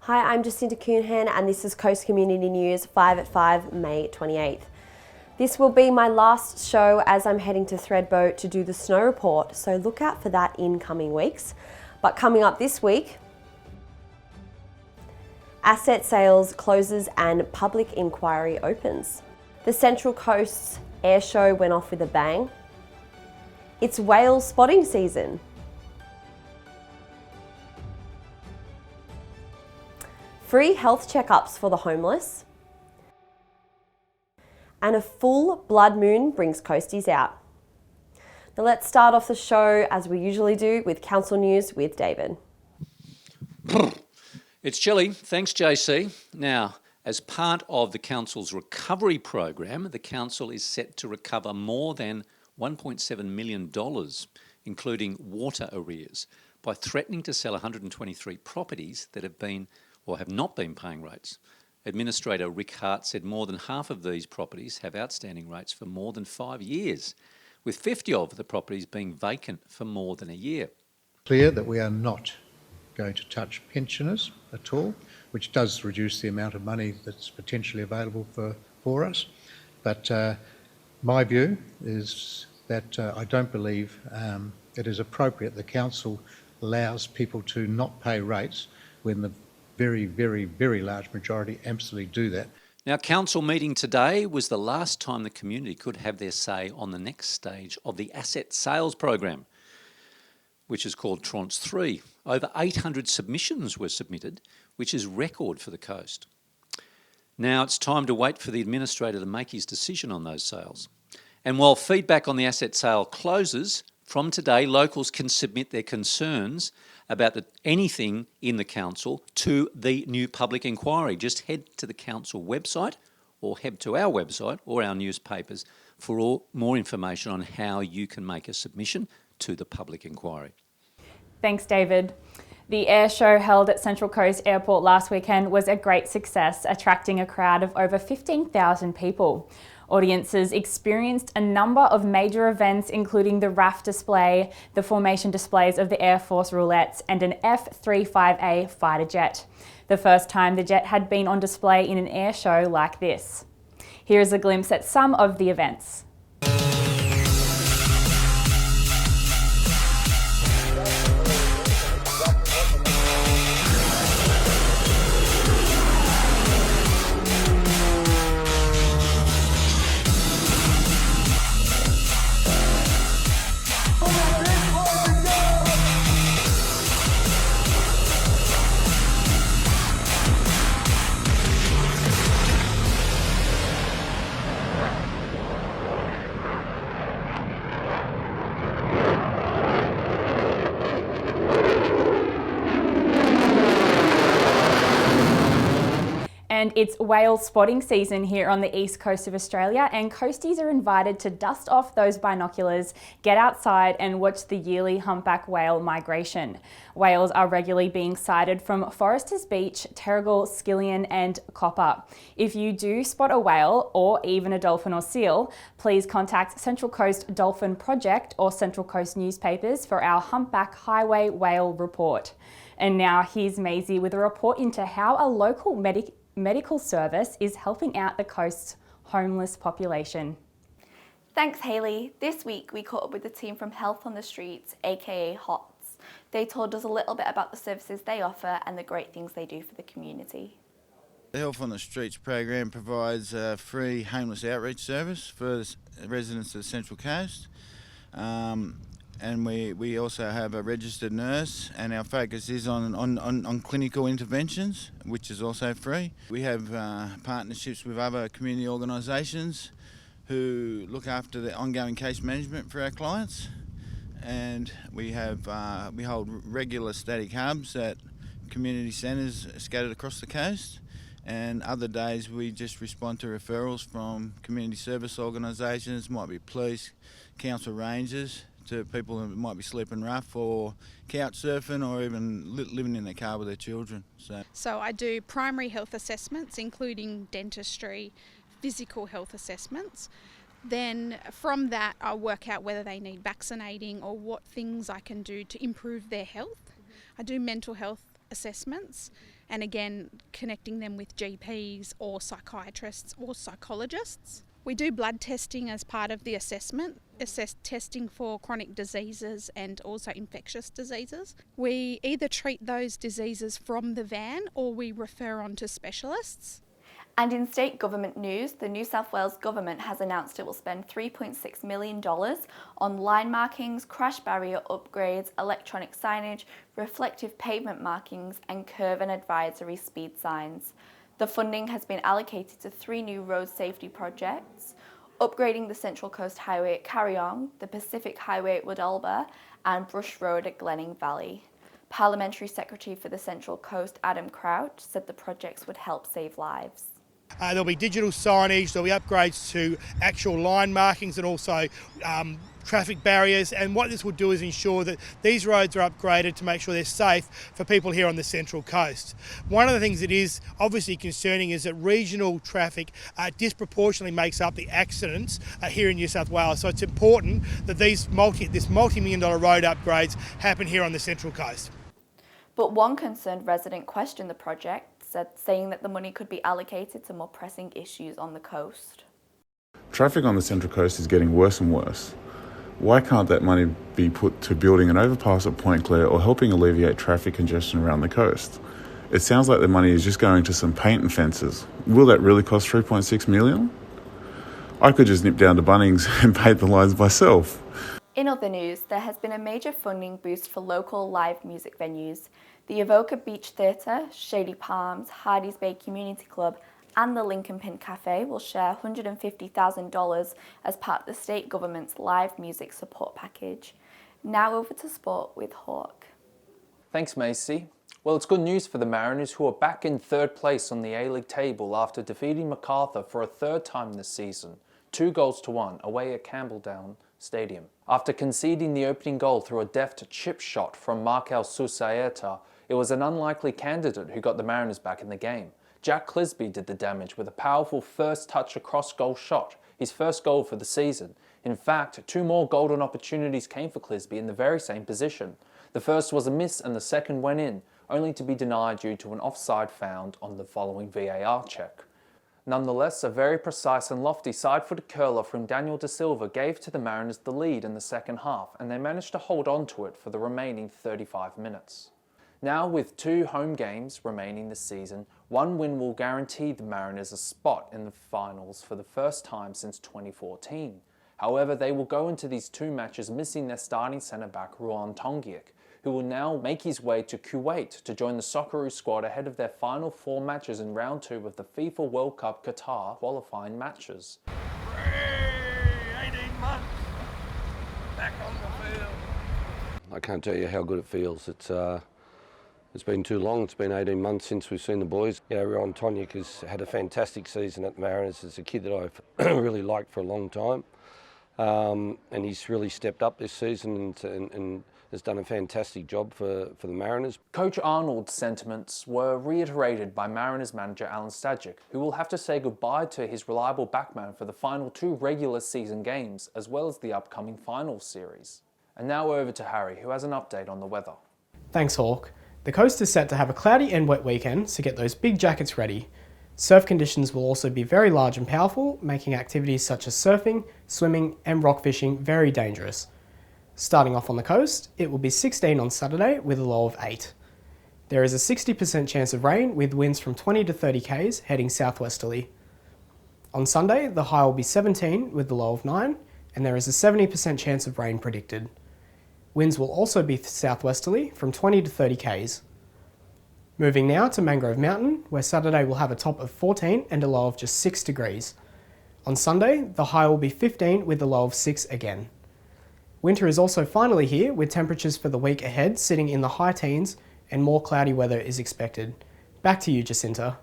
Hi, I'm Jacinta and this is Coast Community News 5 at 5, May 28th. This will be my last show as I'm heading to Thredbo to do the snow report, so look out for that in coming weeks. But coming up this week, asset sales closes and public inquiry opens. The Central Coast's air show went off with a bang. It's whale spotting season. Free health checkups for the homeless. And a full blood moon brings coasties out. Now let's start off the show as we usually do with council news with David. It's chilly. Thanks, JC. Now, as part of the council's recovery program, the council is set to recover more than $1.7 million, including water arrears, by threatening to sell 123 properties that have been or have not been paying rates. Administrator Rick Hart said more than half of these properties have outstanding rates for more than 5 years, with 50 of the properties being vacant for more than a year. Clear that we are not going to touch pensioners at all, which does reduce the amount of money that's potentially available for us. But my view is that I don't believe it is appropriate the council allows people to not pay rates when the very, very, very large majority absolutely do that. Now, council meeting today was the last time the community could have their say on the next stage of the asset sales program, which is called Tranche 3. Over 800 submissions were submitted, which is record for the coast. Now it's time to wait for the administrator to make his decision on those sales. And while feedback on the asset sale closes, from today locals can submit their concerns about anything in the council to the new public inquiry. Just head to the council website or head to our website or our newspapers for more information on how you can make a submission to the public inquiry. Thanks, David. The air show held at Central Coast Airport last weekend was a great success, attracting a crowd of over 15,000 people. Audiences experienced a number of major events, including the RAF display, the formation displays of the Air Force roulettes, and an F-35A fighter jet. The first time the jet had been on display in an air show like this. Here is a glimpse at some of the events. And it's whale spotting season here on the east coast of Australia, and coasties are invited to dust off those binoculars, get outside and watch the yearly humpback whale migration. Whales are regularly being sighted from Foresters Beach, Terrigal, Skillion and Copper. If you do spot a whale or even a dolphin or seal, please contact Central Coast Dolphin Project or Central Coast newspapers for our Humpback Highway Whale report. And now here's Maisie with a report into how a local medical service is helping out the coast's homeless population. Thanks, Hayley. This week we caught up with the team from Health on the Streets, aka HOTS. They told us a little bit about the services they offer and the great things they do for the community. The Health on the Streets program provides a free homeless outreach service for residents of the Central Coast. And we also have a registered nurse, and our focus is on clinical interventions, which is also free. We have partnerships with other community organisations who look after the ongoing case management for our clients, and we hold regular static hubs at community centres scattered across the coast, and other days we just respond to referrals from community service organisations, might be police, council rangers, to people who might be sleeping rough or couch surfing or even living in their car with their children. So I do primary health assessments, including dentistry, physical health assessments. Then from that I work out whether they need vaccinating or what things I can do to improve their health. I do mental health assessments, and again connecting them with GPs or psychiatrists or psychologists. We do blood testing as part of the assessment, testing for chronic diseases and also infectious diseases. We either treat those diseases from the van or we refer on to specialists. And in state government news, the New South Wales government has announced it will spend $3.6 million on line markings, crash barrier upgrades, electronic signage, reflective pavement markings and curve and advisory speed signs. The funding has been allocated to 3 new road safety projects, upgrading the Central Coast Highway at Carryong, the Pacific Highway at Woodalba and Brush Road at Glenning Valley. Parliamentary Secretary for the Central Coast, Adam Crouch, said the projects would help save lives. There'll be digital signage, there'll be upgrades to actual line markings and also traffic barriers, and what this will do is ensure that these roads are upgraded to make sure they're safe for people here on the Central Coast. One of the things that is obviously concerning is that regional traffic disproportionately makes up the accidents here in New South Wales, so it's important that this multi-million dollar road upgrades happen here on the Central Coast. But one concerned resident questioned the project, saying that the money could be allocated to more pressing issues on the coast. Traffic on the Central Coast is getting worse and worse. Why can't that money be put to building an overpass at Point Clare or helping alleviate traffic congestion around the coast? It sounds like the money is just going to some paint and fences. Will that really cost $3.6 million? I could just nip down to Bunnings and paint the lines myself. In other news, there has been a major funding boost for local live music venues. The Evoca Beach Theatre, Shady Palms, Hardy's Bay Community Club and the Lincoln Pin Cafe will share $150,000 as part of the state government's live music support package. Now over to sport with Hawk. Thanks, Macy. Well, it's good news for the Mariners, who are back in 3rd place on the A-League table after defeating Macarthur for a 3rd time this season, 2-1 away at Campbelltown Stadium. After conceding the opening goal through a deft chip shot from Markel Susaeta, it was an unlikely candidate who got the Mariners back in the game. Jack Clisby did the damage with a powerful first touch across goal shot, his first goal for the season. In fact, 2 more golden opportunities came for Clisby in the very same position. The first was a miss and the second went in, only to be denied due to an offside found on the following VAR check. Nonetheless, a very precise and lofty side-footed curler from Daniel De Silva gave to the Mariners the lead in the second half, and they managed to hold on to it for the remaining 35 minutes. Now, with 2 home games remaining this season, 1 win will guarantee the Mariners a spot in the finals for the first time since 2014. However, they will go into these 2 matches missing their starting centre-back Ruan Tongiak, who will now make his way to Kuwait to join the Socceroos squad ahead of their final 4 matches in round 2 of the FIFA World Cup Qatar qualifying matches. 18 months back on the field. I can't tell you how good it feels. It's been too long. It's been 18 months since we've seen the boys. Ron Tonyak has had a fantastic season at the Mariners. It's a kid that I've really liked for a long time. And he's really stepped up this season and has done a fantastic job for the Mariners. Coach Arnold's sentiments were reiterated by Mariners manager Alan Stajic, who will have to say goodbye to his reliable backman for the final 2 regular season games, as well as the upcoming finals series. And now over to Harry, who has an update on the weather. Thanks, Hawk. The coast is set to have a cloudy and wet weekend, so get those big jackets ready. Surf conditions will also be very large and powerful, making activities such as surfing, swimming and rock fishing very dangerous. Starting off on the coast, it will be 16 on Saturday with a low of 8. There is a 60% chance of rain with winds from 20 to 30 k's heading southwesterly. On Sunday, the high will be 17 with the low of 9, and there is a 70% chance of rain predicted. Winds will also be southwesterly from 20 to 30 k's. Moving now to Mangrove Mountain, where Saturday will have a top of 14 and a low of just 6 degrees. On Sunday, the high will be 15 with a low of 6 again. Winter is also finally here, with temperatures for the week ahead sitting in the high teens and more cloudy weather is expected. Back to you, Jacinta.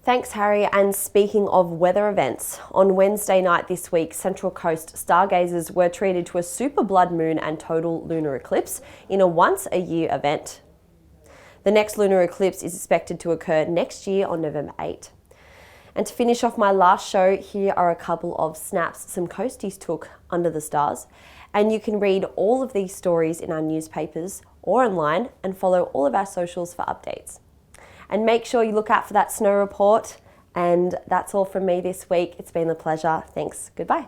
Thanks, Harry. And speaking of weather events, on Wednesday night this week, Central Coast stargazers were treated to a super blood moon and total lunar eclipse in a once-a-year event. The next lunar eclipse is expected to occur next year on November 8. And to finish off my last show, here are a couple of snaps some coasties took under the stars. And you can read all of these stories in our newspapers or online and follow all of our socials for updates. And make sure you look out for that snow report. And that's all from me this week. It's been a pleasure. Thanks. Goodbye.